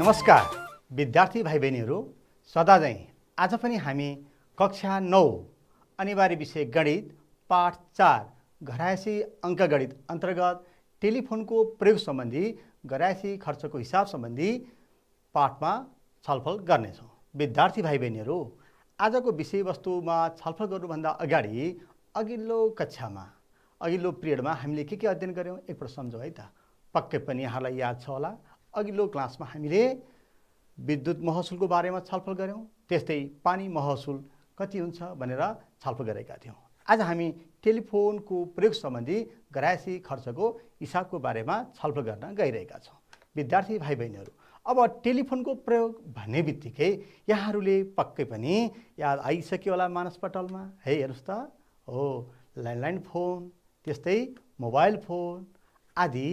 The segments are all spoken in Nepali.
नमस्कार विद्यार्थी भाइ बहिनीहरू, सदा झैं आज पनि हामी कक्षा 9 अनिवार्य विषय गणित पाठ 4 घरायसी अङ्कगणित अन्तर्गत टेलिफोनको प्रयोग सम्बन्धी घरायसी खर्चको हिसाब सम्बन्धी पाठमा छलफल गर्नेछौँ। विद्यार्थी भाइ बहिनीहरू, आजको विषयवस्तुमा छलफल गर्नुभन्दा अगाडि अघिल्लो कक्षामा अघिल्लो पिरियडमा हामीले के अध्ययन गर्यौँ एकपल्ट सम्झौँ है त। पक्कै पनि यहाँलाई याद छ होला, अघिल्लो क्लासमा हामीले विद्युत महसुलको बारेमा छलफल गर्यौँ, त्यस्तै पानी महसुल कति हुन्छ भनेर छलफल गरेका थियौँ। आज हामी टेलिफोनको प्रयोग सम्बन्धी घरायसी खर्चको हिसाबको बारेमा छलफल गर्न गइरहेका छौँ। विद्यार्थी भाइ बहिनीहरू, अब टेलिफोनको प्रयोग भन्ने बित्तिकै यहाँहरूले पक्कै पनि याद आइसक्यो होला मानसपटलमा। है हेर्नुहोस् त, हो ल्यान्डलाइन फोन, त्यस्तै मोबाइल फोन आदि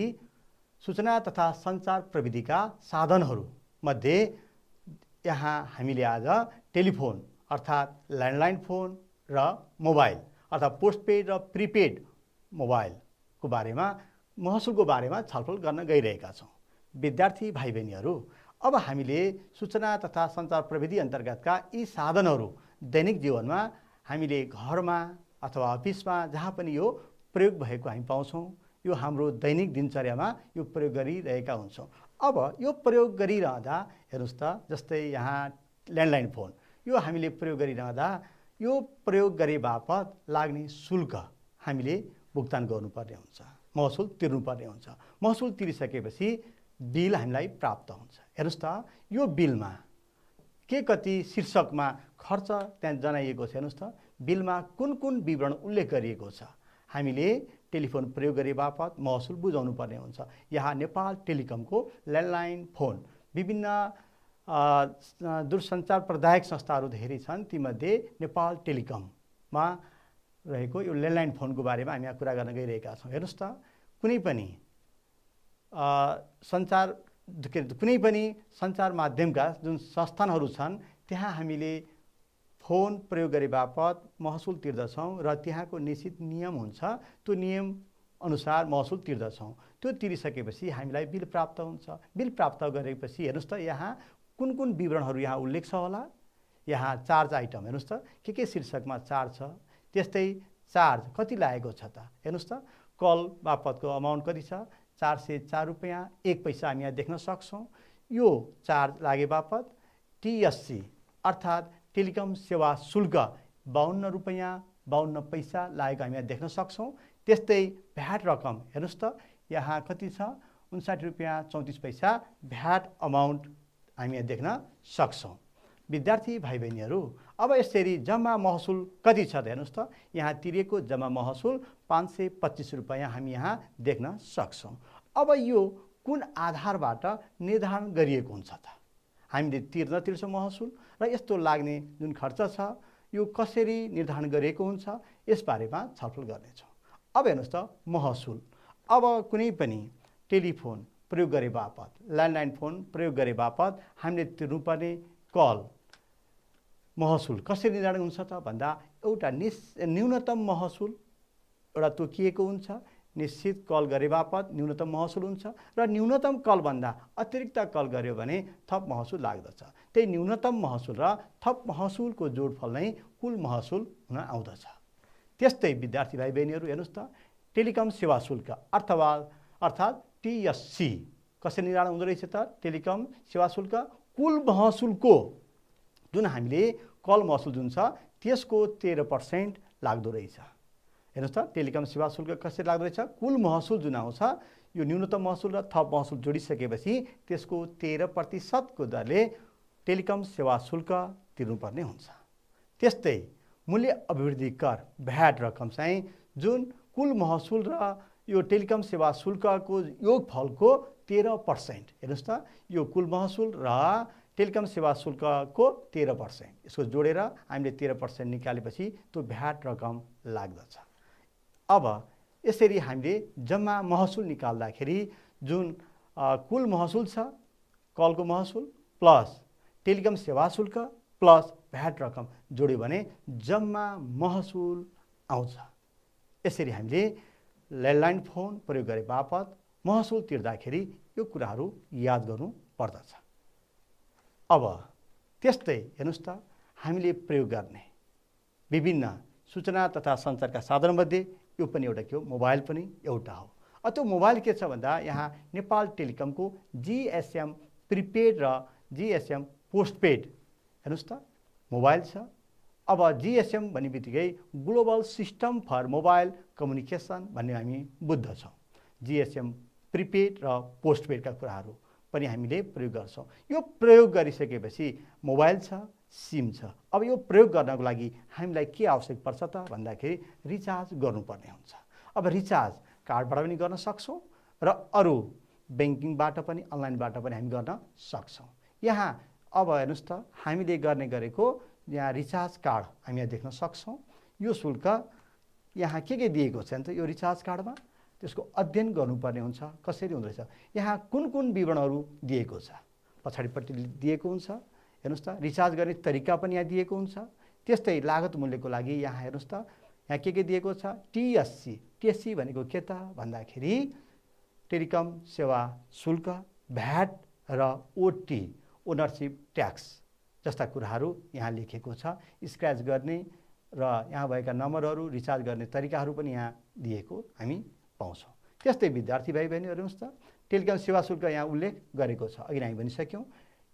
सूचना तथा सञ्चार प्रविधिका साधनहरू मध्ये यहाँ हामीले आज टेलिफोन अर्थात् ल्यान्डलाइन फोन र मोबाइल अर्थात् पोस्टपेड र प्रिपेड मोबाइलको बारेमा महसुलको बारेमा छलफल गर्न गइरहेका छौँ। विद्यार्थी भाइ बहिनीहरू, अब हामीले सूचना तथा सञ्चार प्रविधि अन्तर्गतका यी साधनहरू दैनिक जीवनमा हामीले घरमा अथवा अफिसमा जहाँ पनि यो प्रयोग भएको हामी पाउँछौँ। यो हाम्रो दैनिक दिनचर्यामा यो प्रयोग गरिरहेका हुन्छौँ। अब यो प्रयोग गरिरहँदा हेर्नुहोस् त, जस्तै यहाँ ल्यान्डलाइन फोन यो हामीले प्रयोग गरिरहँदा यो प्रयोग गरे बापत लाग्ने शुल्क हामीले भुक्तान गर्नुपर्ने हुन्छ, महसुल तिर्नुपर्ने हुन्छ। महसुल तिरिसकेपछि बिल हामीलाई प्राप्त हुन्छ। हेर्नुहोस् त, यो बिलमा के कति शीर्षकमा खर्च त्यहाँ जनाइएको छ। हेर्नुहोस् त, बिलमा कुन कुन विवरण उल्लेख गरिएको छ। हामीले टेलिफोन प्रयोग गरे बापत महसुल बुझाउनु पर्ने हुन्छ। यहाँ नेपाल टेलिकमको ल्यान्डलाइन फोन विभिन्न दूरसञ्चार प्रदायक संस्थाहरू धेरै छन्, तीमध्ये नेपाल टेलिकममा रहेको यो ल्यान्डलाइन फोनको बारेमा हामी यहाँ कुरा गर्न गइरहेका छौँ। हेर्नुहोस् त, कुनै पनि सञ्चार माध्यमका जुन संस्थानहरू छन् त्यहाँ हामीले फोन प्रयोग गरे बापत महसुल तिर्दछौँ र त्यहाँको निश्चित नियम हुन्छ, त्यो नियम अनुसार महसुल तिर्दछौँ। त्यो तिरिसकेपछि हामीलाई बिल प्राप्त हुन्छ। बिल प्राप्त गरेपछि हेर्नुहोस् त, यहाँ कुन कुन विवरणहरू यहाँ उल्लेख छ होला। यहाँ चार्ज आइटम हेर्नुहोस् त, के शीर्षकमा चार्ज छ, त्यस्तै चार्ज कति लागेको छ त। हेर्नुहोस् त, कल बापतको अमाउन्ट कति छ, 404 रुपैयाँ 1 पैसा हामी यहाँ देख्न सक्छौँ। यो चार्ज लागे बापत टिएससी अर्थात् टेलिकम सेवा शुल्क 52 रुपैयाँ 52 पैसा लागेको हामी यहाँ देख्न सक्छौँ। त्यस्तै भ्याट रकम हेर्नुहोस् त, यहाँ कति छ, 59 रुपैयाँ 34 पैसा भ्याट अमाउन्ट हामी यहाँ देख्न सक्छौँ। विद्यार्थी भाइ बहिनीहरू, अब यसरी जम्मा महसुल कति छ त हेर्नुहोस् त, यहाँ तिरेको जम्मा महसुल 525 रुपैयाँ हामी यहाँ देख्न सक्छौँ। अब यो कुन आधारबाट निर्धारण गरिएको हुन्छ त, हामीले तिर्छौँ महसुल र यस्तो लाग्ने जुन खर्च छ यो कसरी निर्धारण गरिएको हुन्छ यसबारेमा छलफल गर्नेछौँ। अब हेर्नुहोस् त, महसुल अब कुनै पनि टेलिफोन प्रयोग गरे बापत ल्यान्डलाइन फोन प्रयोग गरे बापत हामीले तिर्नुपर्ने कल महसुल कसरी निर्धारण हुन्छ त भन्दा एउटा न्यूनतम महसुल एउटा तोकिएको हुन्छ। निश्चित कल गरे बापत न्यूनतम महसुल हुन्छ र न्यूनतम कलभन्दा अतिरिक्त कल गर्यो भने थप महसुल लाग्दछ। त्यही न्यूनतम महसुल र थप महसुलको जोडफल नै कुल महसुल हुन आउँदछ। त्यस्तै विद्यार्थी भाइ बहिनीहरू हेर्नुहोस् त, टेलिकम सेवा शुल्क अर्थात् टिएससी कसरी निर्धारण हुँदो रहेछ त। टेलिकम सेवा शुल्क कुल महसुलको जुन हामीले कल महसुल जुन छ त्यसको 13% लाग्दो रहेछ। हेर्नुहोस् त, टेलिकम सेवा शुल्क कसरी लाग्दो रहेछ, कुल महसुल जुन आउँछ यो न्यूनतम महसुल र थप महसुल जोडिसकेपछि त्यसको 13% को दरले टेलिकम सेवा शुल्क तिर्नुपर्ने हुन्छ। त्यस्तै मूल्य अभिवृद्धि कर भ्याट रकम चाहिँ जुन कुल महसुल र यो टेलिकम सेवा शुल्कको योगफलको 13%। हेर्नुहोस् त, यो कुल महसुल र टेलिकम सेवा शुल्कको 13% यसको जोडेर हामीले 13% निकालेपछि त्यो भ्याट रकम लाग्दछ। अब यसरी हामीले जम्मा महसुल निकाल्दाखेरि जुन कुल महसुल छ, कलको महसुल प्लस टेलिकम सेवा शुल्क प्लस भ्याट रकम जोड्यो भने जम्मा महसुल आउँछ। यसरी हामीले ल्यान्डलाइन फोन प्रयोग गरे बापत महसुल तिर्दाखेरि यो कुराहरू याद गर्नु पर्दछ। अब त्यस्तै हेर्नुहोस् त हामीले प्रयोग गर्ने विभिन्न सूचना तथा सञ्चारका साधनमध्ये यो पनि एउटा के हो, मोबाइल पनि एउटा हो। त्यो मोबाइल के छ भन्दा यहाँ नेपाल टेलिकमको GSM प्रिपेड र GSM पोस्टपेड हेर्नुहोस् त मोबाइल छ। अब GSM भन्ने बित्तिकै global system for mobile communication भन्ने हामी बुझ्दछौँ। GSM प्रिपेड र पोस्टपेडका कुराहरू पनि हामीले प्रयोग गर्छौँ। यो प्रयोग गरिसकेपछि मोबाइल छ, सिम छ। अब यो प्रयोग गर्नको लागि हामीलाई के आवश्यक पर्छ त भन्दाखेरि रिचार्ज गर्नुपर्ने हुन्छ। अब रिचार्ज कार्डबाट पनि गर्न सक्छौँ र अरू ब्याङ्किङबाट पनि अनलाइनबाट पनि हामी गर्न सक्छौँ। यहाँ अब हेर्नुहोस् त हामीले गर्ने गरेको यहाँ रिचार्ज कार्ड हामी यहाँ देख्न सक्छौँ। यो शुल्क यहाँ के दिएको छ त यो रिचार्ज कार्डमा त्यसको अध्ययन गर्नुपर्ने हुन्छ, कसरी हुँदो रहेछ, यहाँ कुन कुन विवरणहरू दिएको छ पछाडिपट्टि दिएको हुन्छ। हेर्नुहोस् त रिचार्ज गर्ने तरिका पनि यहाँ दिएको हुन्छ। त्यस्तै लागत मूल्यको लागि यहाँ हेर्नुहोस् त यहाँ के दिएको छ, TSC भनेको के त भन्दाखेरि टेलिकम सेवा शुल्क, भ्याट र OT ओनरसिप ट्याक्स जस्ता कुराहरू यहाँ लेखेको छ। स्क्रैच गर्ने र यहाँ भएका नम्बरहरू, रिचार्ज गर्ने तरिकाहरू पनि यहाँ दिएको हामी पाउँछौँ। त्यस्तै विद्यार्थी भाइ बहिनीहरू हेर्नुहोस् त टेलिकम सेवा शुल्क यहाँ उल्लेख गरेको छ, अघि हामी भनिसक्यौँ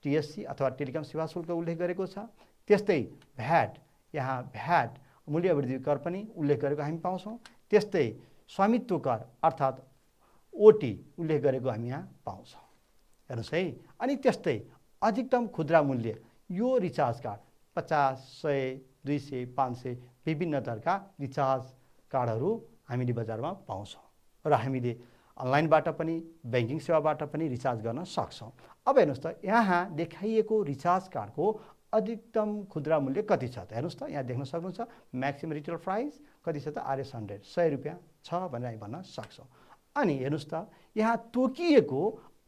TSC अथवा टेलिकम सेवा शुल्क उल्लेख गरेको छ। त्यस्तै भ्याट, यहाँ भ्याट मूल्य वृद्धि कर पनि उल्लेख गरेको हामी पाउँछौँ। त्यस्तै स्वामित्व कर अर्थात् OT उल्लेख गरेको हामी यहाँ पाउँछौँ। हेर्नुहोस् है। अनि त्यस्तै अधिकतम खुद्रा मूल्य यो रिचार्ज कार्ड 50, 100, 200, 500 विभिन्न दरका रिचार्ज कार्डहरू हामीले बजारमा पाउँछौँ र हामीले अनलाइनबाट पनि ब्याङ्किङ सेवाबाट पनि रिचार्ज गर्न सक्छौँ। अब हेर्नुहोस् त यहाँ देखाइएको रिचार्ज कार्डको अधिकतम खुद्रा मूल्य कति छ त हेर्नुहोस् त यहाँ देख्न सक्नुहुन्छ। म्याक्सिमम रिटेल प्राइस कति छ त RS100 100 रुपियाँ छ भनेर हामी भन्न सक्छौँ। अनि हेर्नुहोस् त यहाँ तोकिएको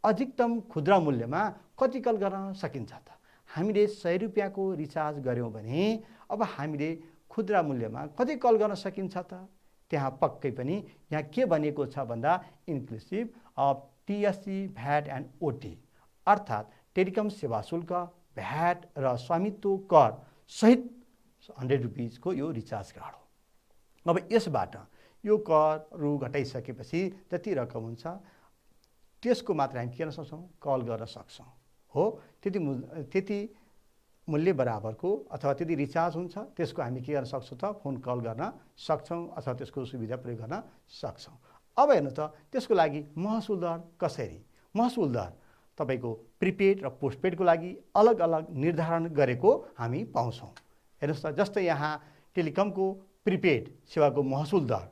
अधिकतम खुद्रा मूल्यमा कति कल गर्न सकिन्छ त, हामीले 100 रुपियाँको रिचार्ज गऱ्यौँ भने अब हामीले खुद्रा मूल्यमा कति कल गर्न सकिन्छ त, त्यहाँ पक्कै पनि यहाँ के भनेको छ भन्दा inclusive of TSC, VAT and OT अर्थात् टेलिकम सेवा शुल्क, भ्याट र स्वामित्व कर सहित 100 रुपिसको यो रिचार्ज कार्ड हो। अब यसबाट यो करहरू घटाइसकेपछि जति रकम हुन्छ त्यसको मात्र हामी के गर्न सक्छौँ, कल गर्न सक्छौँ हो। त्यति मूल्य बराबरको अथवा त्यति रिचार्ज हुन्छ त्यसको हामी के गर्न सक्छौँ त फोन कल गर्न सक्छौँ अथवा त्यसको सुविधा प्रयोग गर्न सक्छौँ। अब हेर्नु त त्यसको लागि महसुल दर कसरी, महसुल दर तपाईको प्रिपेड र पोस्टपेडको लागि अलग अलग निर्धारण गरेको हामी पाउँछौँ। हेर्नुहोस् त जस्तै यहाँ टेलिकमको प्रिपेड सेवाको महसुल दर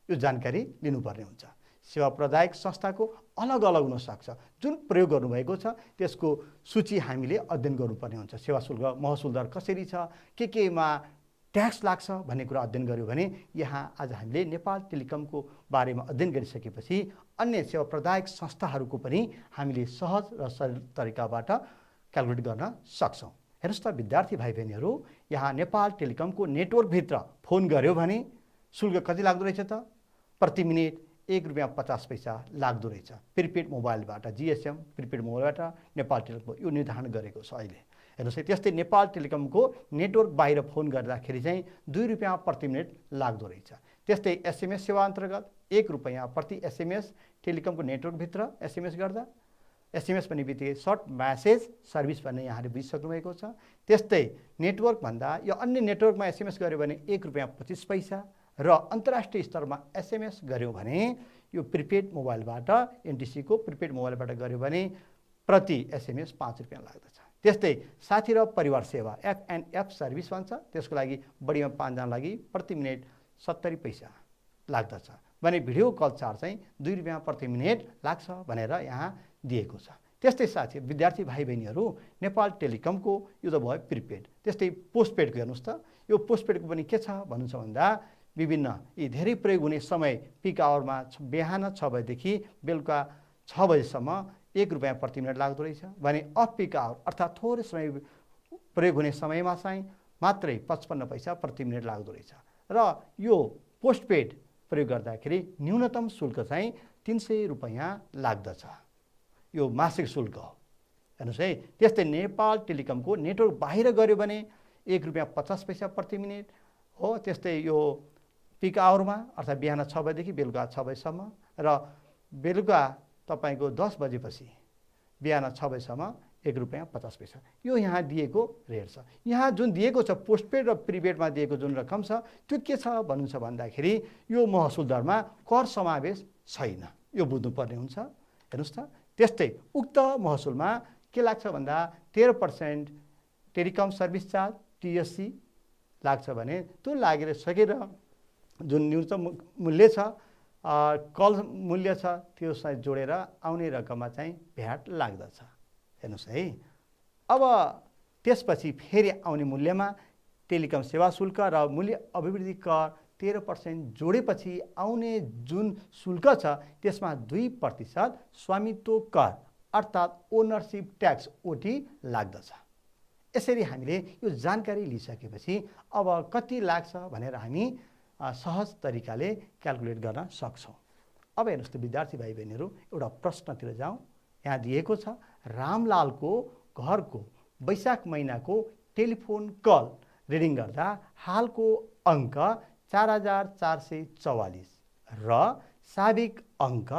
यो जानकारी लिनुपर्ने हुन्छ। सेवा प्रदायक संस्थाको अलग अलग हुन सक्छ, जुन प्रयोग गर्नुभएको छ त्यसको सूची हामीले अध्ययन गर्नुपर्ने हुन्छ। सेवा शुल्क महसुल दर कसरी छ, केमा ट्याक्स लाग्छ भन्ने कुरा अध्ययन गर्यो भने यहाँ आज हामीले नेपाल टेलिकमको बारेमा अध्ययन गरिसकेपछि अन्य सेवा प्रदायक संस्थाहरूको पनि हामीले सहज र सरल तरिकाबाट क्याल्कुलेट गर्न सक्छौँ। हेर्नुहोस् त विद्यार्थी भाइ बहिनीहरू, यहाँ नेपाल टेलिकमको नेटवर्कभित्र फोन गर्यो भने शुल्क कति लाग्दो रहेछ त, प्रति मिनेट 1 रुपियाँ 50 पैसा लाग्दो रहेछ। प्रिपेड मोबाइलबाट GSM प्रिपेड मोबाइलबाट नेपाल टेलिकमको यो निर्धारण गरेको छ अहिले। हेर्नुहोस् है, त्यस्तै नेपाल टेलिकमको नेटवर्क बाहिर फोन गर्दाखेरि चाहिँ 2 रुपियाँ प्रति मिनेट लाग्दो रहेछ। त्यस्तै SMS सेवा अन्तर्गत 1 रुपियाँ प्रति SMS टेलिकमको नेटवर्कभित्र SMS गर्दा, SMS भन्ने बित्तिकै सर्ट म्यासेज सर्भिस भन्ने यहाँले बुझिसक्नु भएको छ। त्यस्तै नेटवर्क भन्दा यो अन्य नेटवर्कमा SMS गर्यो भने 1 रुपियाँ 25 पैसा र अन्तर्राष्ट्रिय स्तरमा SMS गर्यो भने यो प्रिपेड मोबाइलबाट NTC को प्रिपेड मोबाइलबाट गर्यो भने प्रति SMS 5 रुपियाँ लाग्दछ। त्यस्तै साथी र परिवार सेवा FNF सर्भिस भन्छ, त्यसको लागि बढीमा 5 जना लागि प्रति मिनेट 70 पैसा लाग्दछ भने भिडियो कल चार्ज चाहिँ 2 रुपियाँ प्रति मिनेट लाग्छ भनेर यहाँ दिएको छ। त्यस्तै साथी विद्यार्थी भाइ बहिनीहरू, नेपाल टेलिकमको यो त भयो प्रिपेड। त्यस्तै पोस्टपेडको हेर्नुहोस् त, यो पोस्टपेडको पनि के छ भन्नुहुन्छ भन्दा विभिन्न यी धेरै प्रयोग हुने समय पिक आवरमा बिहान 6 बजेदेखि बेलुका 6 बजेसम्म 1 रुपियाँ प्रति मिनेट लाग्दो रहेछ भने अफ पिक आवर अर्थात् थोरै समय प्रयोग हुने समयमा चाहिँ मात्रै 55 पैसा प्रति मिनेट लाग्दो रहेछ। र यो पोस्टपेड प्रयोग गर्दाखेरि न्यूनतम शुल्क चाहिँ 300 रुपियाँ लाग्दछ। यो मासिक शुल्क हो। हेर्नुहोस् है। त्यस्तै नेपाल टेलिकमको नेटवर्क बाहिर गऱ्यो भने ₹1.50 प्रति मिनट हो। त्यस्तै यो पिक आवरमा अर्थात् बिहान 6 बजेदेखि बेलुका 6 बजेसम्म र बेलुका तपाईँको 10 बजेपछि बिहान 6 बजेसम्म ₹1.50 यो यहाँ दिएको रेट छ। यहाँ जुन दिएको छ पोस्टपेड र प्रिपेडमा दिएको जुन रकम छ त्यो के छ भन्नुहुन्छ भन्दाखेरि यो महसुल दरमा कर समावेश छैन, यो बुझ्नुपर्ने हुन्छ। हेर्नुहोस् त, त्यस्तै उक्त महसुलमा के लाग्छ भन्दा 13% टेलिकम सर्भिस चार्ज TSC लाग्छ भने त्यो लागेर सकेर जुन न्यूनतम मूल्य छ कल मूल्य छ त्योसँग जोडेर आउने रकममा चाहिँ भ्याट लाग्दछ। हेर्नुहोस् है। अब त्यसपछि फेरि आउने मूल्यमा टेलिकम सेवा शुल्क र मूल्य अभिवृद्धि कर 13% जोडेपछि आउने जुन शुल्क छ त्यसमा 2% स्वामित्व कर अर्थात् ओनरसिप ट्याक्स OT लाग्दछ। यसरी हामीले यो जानकारी लिइसकेपछि अब कति लाग्छ भनेर हामी सहज तरिकाले क्याल्कुलेट गर्न सक्छौँ। अब हेर्नुहोस् त विद्यार्थी भाइ बहिनीहरू, एउटा प्रश्नतिर जाउँ। यहाँ दिएको छ रामलालको घरको वैशाख महिनाको टेलिफोन कल रिडिङ गर्दा हालको अङ्क 4444 र साबिक अङ्क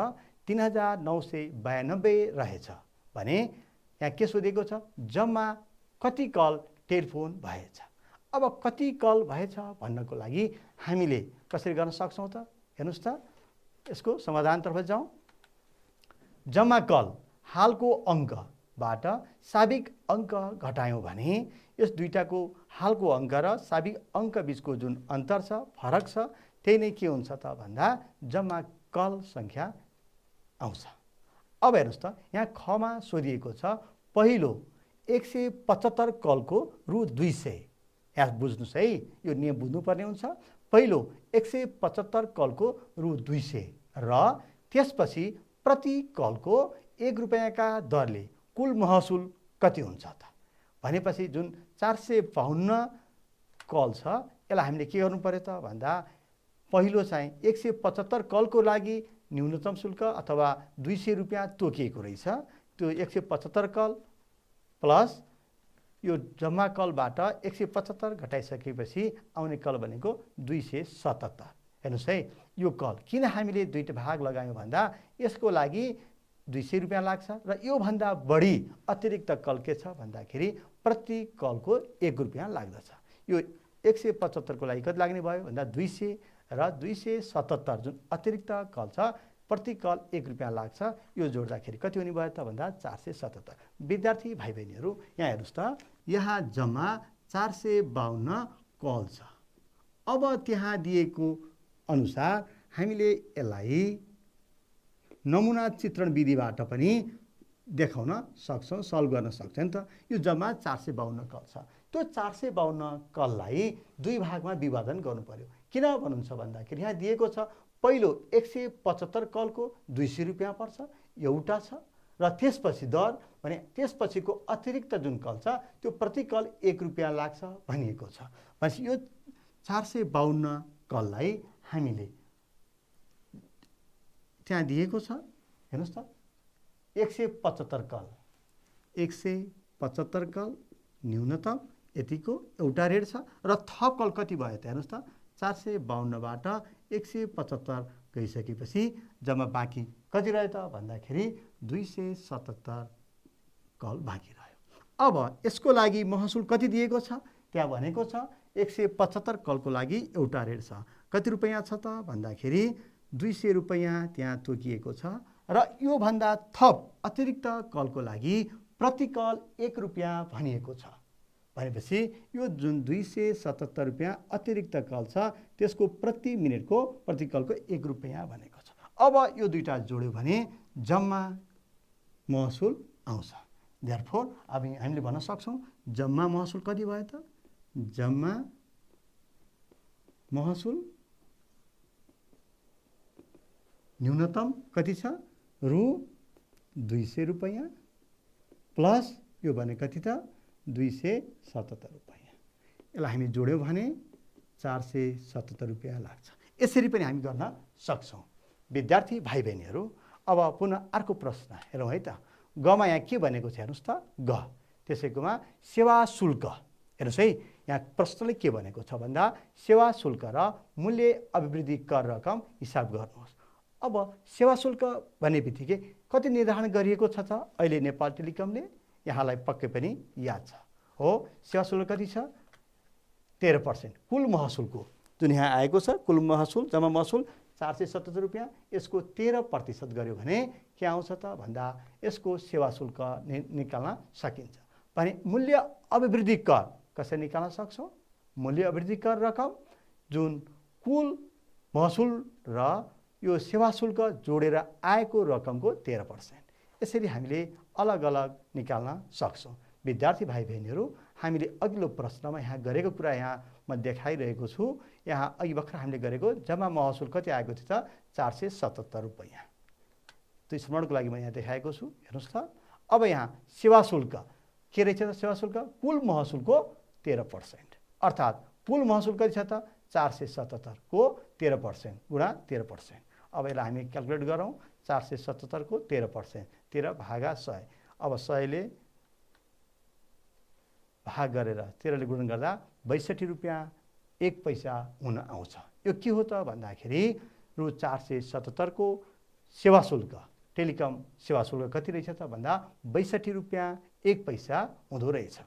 3992 रहेछ भने यहाँ के सोधेको छ, जम्मा कति कल टेलिफोन भएछ। अब कति कल भएछ भन्नको लागि हामीले कसरी गर्न सक्छौँ त? हेर्नुहोस् त, यसको समाधानतर्फ जाउँ। जम्मा कल हालको अङ्कबाट साबिक अङ्क घटायौँ भने यस दुईटाको हालको अङ्क र साबिक अङ्क बिचको जुन अन्तर छ, फरक छ, त्यही नै के हुन्छ त भन्दा जम्मा कल सङ्ख्या आउँछ। अब हेर्नुहोस् त, यहाँ खमा सोधिएको छ पहिलो 175 कलको ₹200। यहाँ बुझ्नुहोस् है, यो नियम बुझ्नुपर्ने हुन्छ। पहिलो 175 कलको ₹200 र त्यसपछि प्रति कलको ₹1 का दरले कुल महसुल कति हुन्छ त भनेपछि जुन 452 कल छ यसलाई हामीले के गर्नु पर्यो त भन्दा पहिलो चाहिँ 175 कलको लागि न्यूनतम शुल्क अथवा ₹200 तोकिएको रहेछ। त्यो 175 कल प्लस यो जम्मा कलबाट 175 घटाइसकेपछि आउने कल भनेको 277। हेर्नुहोस् है, यो कल किन हामीले दुईटा भाग लगायौँ भन्दा यसको लागि ₹200 लाग्छ र योभन्दा बढी अतिरिक्त कल के छ भन्दाखेरि प्रति कलको ₹1 लाग्दछ। यो 175 को लागि कति लाग्ने भयो भन्दा 200 र 277 जुन अतिरिक्त कल छ प्रति कल ₹1 लाग्छ। यो जोड्दाखेरि कति हुने भयो त भन्दा 477। विद्यार्थी भाइ बहिनीहरू, यहाँ हेर्नुहोस् त, यहाँ जम्मा 452 कल छ। अब त्यहाँ दिएको अनुसार हामीले यसलाई नमुना चित्रण विधिबाट पनि देखाउन सक्छौँ, सल्भ गर्न सक्छ नि त। यो जम्मा 452 कल छ। त्यो 452 कललाई दुई भागमा विभाजन गर्नु पर्यो। किन भन्नुहुन्छ भन्दाखेरि यहाँ दिएको छ पहिलो 175 कलको ₹200 पर्छ, एउटा छ र त्यसपछि दर भने त्यसपछिको अतिरिक्त जुन कल छ त्यो प्रति कल ₹1 लाग्छ भनिएको छ। भनेपछि यो 452 कललाई हामीले त्यहाँ दिएको छ। हेर्नुहोस् त, 175 कल 175 कल न्यूनतम यतिको एउटा रेट छ र थप कल कति भयो त हेर्नुहोस् त, 452बाट 175 गइसकेपछि जम्मा बाँकी कति रह्यो त भन्दाखेरि 277 कल बाँकी रह्यो। अब यसको लागि महसुल कति दिएको छ त्यहाँ भनेको छ 175 कलको लागि एउटा रेट छ, कति रुपैयाँ छ त भन्दाखेरि ₹200 त्यहाँ तोकिएको छ र योभन्दा थप अतिरिक्त कलको लागि प्रति कल ₹1 भनिएको छ। भनेपछि यो जुन ₹277 अतिरिक्त कल छ त्यसको प्रति मिनटको प्रति कलको ₹1 भनेको छ। अब यो दुईटा जोड्यो भने जम्मा महसुल आउँछ। देयरफोर अब हामीले भन्न सक्छौँ जम्मा महसुल कति भयो त, जम्मा महसुल न्यूनतम कति छ ₹200 प्लस यो भने कति त ₹277। यसलाई हामी जोड्यौँ भने ₹477 लाग्छ। यसरी पनि हामी गर्न सक्छौँ। विद्यार्थी भाइ बहिनीहरू, अब पुनः अर्को प्रश्न हेरौँ है त। गमा यहाँ के भनेको छ हेर्नुहोस् त ग। त्यसैकोमा सेवा शुल्क हेर्नुहोस् है, यहाँ प्रश्नले के भनेको छ भन्दा सेवा शुल्क र मूल्य अभिवृद्धि कर रकम हिसाब गर्नुहोस्। अब सेवा शुल्क भन्ने बित्तिकै कति निर्धारण गरिएको छ त अहिले नेपाल टेलिकमले, यहाँलाई पक्कै पनि याद छ हो। सेवा शुल्क कति छ? 13% कुल महसुलको जुन यहाँ आएको छ। कुल महसुल जम्मा महसुल 477 रुपियाँ, यसको 13% गर्यो भने के आउँछ त भन्दा यसको सेवा शुल्क निकाल्न सकिन्छ। भने मूल्य अभिवृद्धि कर कसरी निकाल्न सक्छौँ? मूल्य अभिवृद्धि कर रकम जुन कुल महसुल र यो सेवा शुल्क जोडेर आएको रकमको 13%, यसरी हामीले अलग अलग निकाल्न सक्छौँ। विद्यार्थी भाइ बहिनीहरू, हामीले अघिल्लो प्रश्नमा यहाँ गरेको कुरा यहाँ म देखाइरहेको छु। यहाँ अघि भर्खर हामीले गरेको जम्मा महसुल कति आएको थियो त 477 रुपियाँ। त्यो स्मरणको लागि म यहाँ देखाएको छु, हेर्नुहोस् त। अब यहाँ सेवा शुल्क के रहेछ त? सेवा शुल्क कुल महसुलको 13%, अर्थात् कुल महसुल कति छ त 477 को 13% गुणा 13%। अब यसलाई हामी क्यालकुलेट गरौँ। 477 को 13%, 13 भागा 100। अब 100 ले भाग गरेर 13 ले गुणन गर्दा 62 रुपियाँ 1 पैसा हुन आउँछ। यो के हो त भन्दाखेरि रु 477 को सेवा शुल्क, टेलिकम सेवा शुल्क कति रहेछ त भन्दा 62 रुपियाँ 1 पैसा हुँदो रहेछ।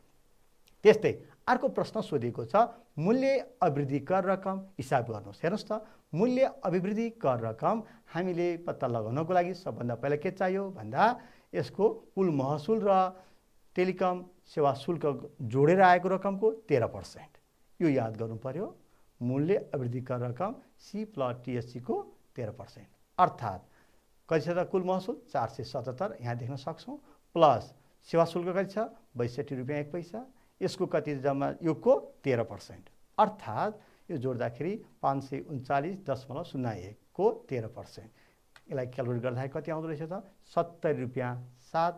त्यस्तै अर्को प्रश्न सोधिएको छ, मूल्य अभिवृद्धि कर रकम हिसाब गर्नुहोस्। हेर्नुहोस् त, मूल्य अभिवृद्धि कर रकम हामीले पत्ता लगाउनको लागि सबभन्दा पहिला के चाहियो भन्दा यसको कुल महसुल र टेलिकम सेवा शुल्क जोडेर आएको रकमको 13%, यो याद गर्नु पर्यो। मूल्य अभिवृद्धि कर रकम सी प्लस टीएससी को 13%, अर्थात् कति छ त कुल महसुल 477 यहाँ देख्न सक्छौँ, प्लस सेवा शुल्क कति छ 62 रुपियाँ 1 पैसा, यसको कति जम्मा योगको 13%, अर्थात् यो जोड्दाखेरि 539.01 को 13%। यसलाई क्यालकुलेट गर्दाखेरि कति आउँदो रहेछ त 70 रुपियाँ 7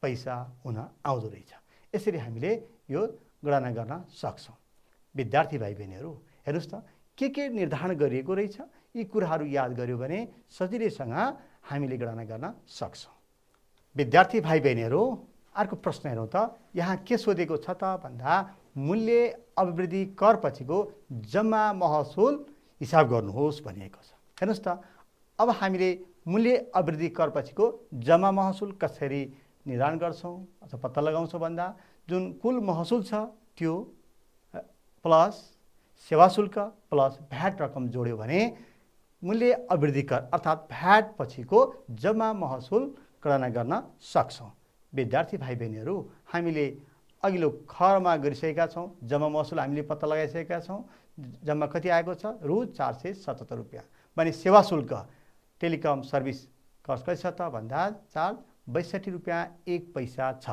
पैसा हुन आउँदो रहेछ। यसरी हामीले यो गणना गर्न सक्छौँ। विद्यार्थी भाइ बहिनीहरू, हेर्नुहोस् त के निर्धारण गरिएको रहेछ, यी कुराहरू याद गर्यो भने सजिलैसँग हामीले गणना गर्न सक्छौँ। विद्यार्थी भाइ बहिनीहरू, अर्को प्रश्न हेरौँ त। यहाँ के सोधेको छ त भन्दा मूल्य अभिवृद्धि कर पछिको जम्मा महसुल हिसाब गर्नुहोस् भनिएको छ। हेर्नुहोस् त, अब हामीले मूल्य अभिवृद्धि कर पछिको जम्मा महसुल कसरी निर्धारण गर्छौँ अथवा पत्ता लगाउँछौँ भन्दा जुन कुल महसुल छ त्यो प्लस सेवा शुल्क प्लस भ्याट रकम जोड्यो भने मूल्य अभिवृद्धि कर अर्थात् भ्याट पछिको जम्मा महसुल गणना गर्न सक्छौँ। विद्यार्थी भाइ बहिनीहरू, हामीले अघिल्लो खरमा गरिसकेका छौँ, जम्मा महसुल हामीले पत्ता लगाइसकेका छौँ। जम्मा कति आएको छ रु 477 रुपियाँ। भने सेवा शुल्क टेलिकम सर्भिस कस्ट कति छ त भन्दा 62 रुपियाँ 1 पैसा छ।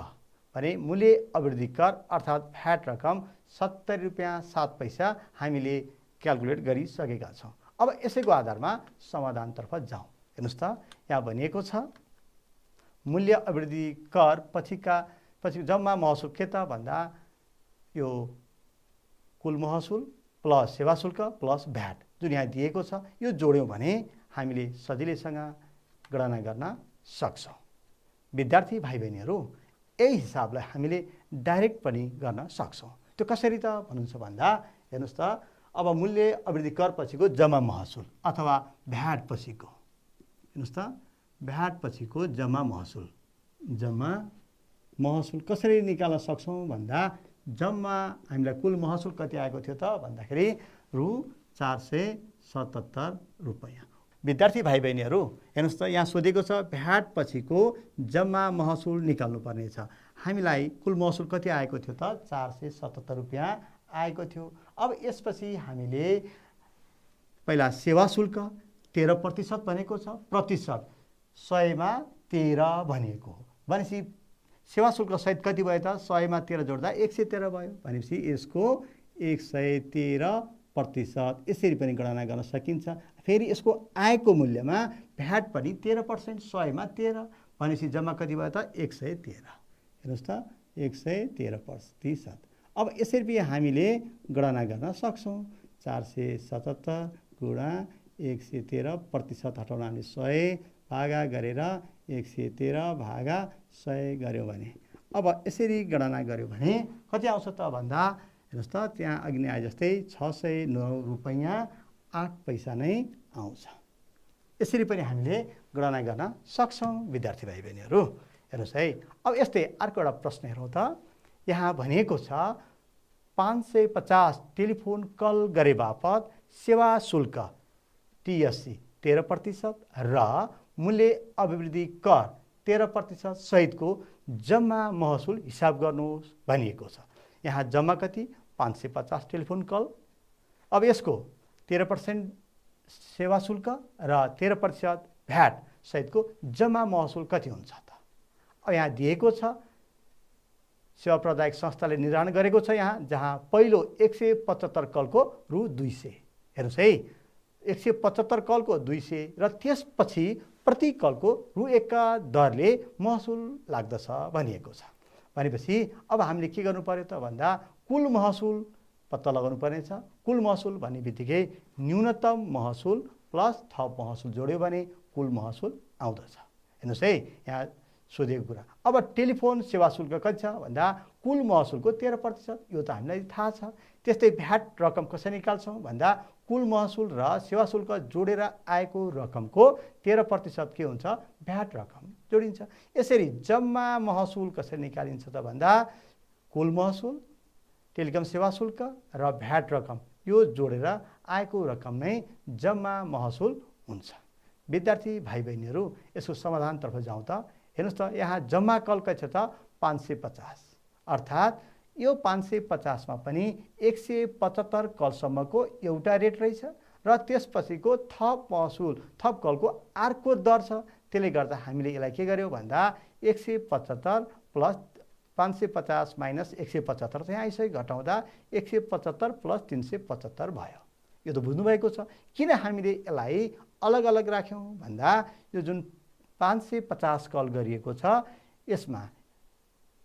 भने मूल्य अभिवृद्धि कर अर्थात् भ्याट रकम 70 रुपियाँ 7 पैसा हामीले क्यालकुलेट गरिसकेका छौँ। अब यसैको आधारमा समाधानतर्फ जाउँ। हेर्नुहोस् त, यहाँ भनिएको छ मूल्य अभिवृद्धि कर पछि जम्मा महसुल के त भन्दा यो कुल महसुल प्लस सेवा शुल्क प्लस भ्याट जुन यहाँ दिएको छ यो जोड्यौँ भने हामीले सजिलैसँग गणना गर्न सक्छौँ। विद्यार्थी भाइ बहिनीहरू, यही हिसाबलाई हामीले डाइरेक्ट पनि गर्न सक्छौँ। त्यो कसरी त भन्नुहुन्छ भन्दा हेर्नुहोस् त, अब मूल्य अभिवृद्धि कर पछिको जम्मा महसुल अथवा भ्याट पछिको, हेर्नुहोस् त भ्याट पछिको जम्मा महसुल कसरी निकाल्न सक्छौँ भन्दा जम्मा हामीलाई कुल महसुल कति आएको थियो त भन्दाखेरि रु 477 रुपियाँ। विद्यार्थी भाइ बहिनीहरू, हेर्नुहोस् त यहाँ सोधेको छ भ्याट पछिको जम्मा महसुल निकाल्नु पर्ने छ। हामीलाई कुल महसुल कति आएको थियो त 477 रुपियाँ आएको थियो। अब यसपछि हामीले पहिला सेवा शुल्क 13% भनेको छ, प्रतिशत 100 मा 13 भनेको हो। भनेपछि सेवा शुल्क सहित कति भयो त 100 मा 13 जोड्दा 113 भयो। भनेपछि यसको 113% यसरी पनि गणना गर्न सकिन्छ। फेरि यसको आएको मूल्यमा भ्याट पनि 13%, 100 मा 13 भनेपछि जम्मा कति भयो त 113। हेर्नुहोस् त 113%। अब यसरी पनि हामीले गणना गर्न सक्छौँ। 477 गुणा 113% हटाउन हामीले 100 भागा गरेर 113 भागा 100 गऱ्यौँ भने अब यसरी गणना गऱ्यो भने कति आउँछ त भन्दा हेर्नुहोस् त त्यहाँ अघि नै आए जस्तै 609 रुपैयाँ 8 पैसा नै आउँछ। यसरी पनि हामीले गणना गर्न सक्छौँ विद्यार्थी भाइ बहिनीहरू। हेर्नुहोस् है, अब यस्तै अर्को एउटा प्रश्न हेरौँ त। यहाँ भनेको छ 550 टेलिफोन कल गरे बापत सेवा शुल्क टिएससी 13% र मूल्य अभिवृद्धि कर 13% सहितको जम्मा महसुल हिसाब गर्नुहोस् भनिएको छ। यहाँ जम्मा कति 550 टेलिफोन कल, अब यसको 13% सेवा शुल्क र 13% भ्याट सहितको जम्मा महसुल कति हुन्छ त? अब यहाँ दिएको छ सेवा प्रदायक संस्थाले निर्धारण गरेको छ यहाँ, जहाँ पहिलो 175 कलको रु 200। हेर्नुहोस् है, 175 कलको 200 र त्यसपछि प्रति कलको रु 1 का दरले महसुल लाग्दछ भनिएको छ। भनेपछि अब हामीले के गर्नु पर्यो त भन्दा कुल महसुल पत्ता लगाउनु पर्नेछ। कुल महसुल भन्ने बित्तिकै न्यूनतम महसुल प्लस थप महसुल जोड्यो भने कुल महसुल आउँदछ। हेर्नुहोस् है, यहाँ सोधेको कुरा। अब टेलिफोन सेवा शुल्क कति छ भन्दा कुल महसुलको 13%, यो त हामीलाई थाहा छ। त्यस्तै भ्याट रकम कसरी निकाल्छौँ भन्दा कुल महसुल र सेवा शुल्क जोडेर आएको रकमको 13% के हुन्छ? भ्याट रकम जोडिन्छ। यसरी जम्मा महसुल कसरी निकालिन्छ त भन्दा कुल महसुल, टेलिकम सेवा शुल्क र भ्याट रकम यो जोडेर आएको रकम नै जम्मा महसुल हुन्छ। विद्यार्थी भाइ बहिनीहरू, यसको समाधानतर्फ जाउँ त। हेर्नुहोस् त, यहाँ जम्मा कल कति छ त 550, अर्थात् यो 550 मा पनि 175 कलसम्मको एउटा रेट रहेछ र त्यसपछिको थप महसुल थप कलको अर्को दर छ। त्यसले गर्दा हामीले यसलाई के गर्यौँ भन्दा 175 प्लस 550 माइनस 175 चाहिँ आइसक्यो, घटाउँदा 175 प्लस 375 भयो। यो त बुझ्नुभएको छ। किन हामीले यसलाई अलग अलग राख्यौँ भन्दा यो जुन 550 कल गरिएको छ यसमा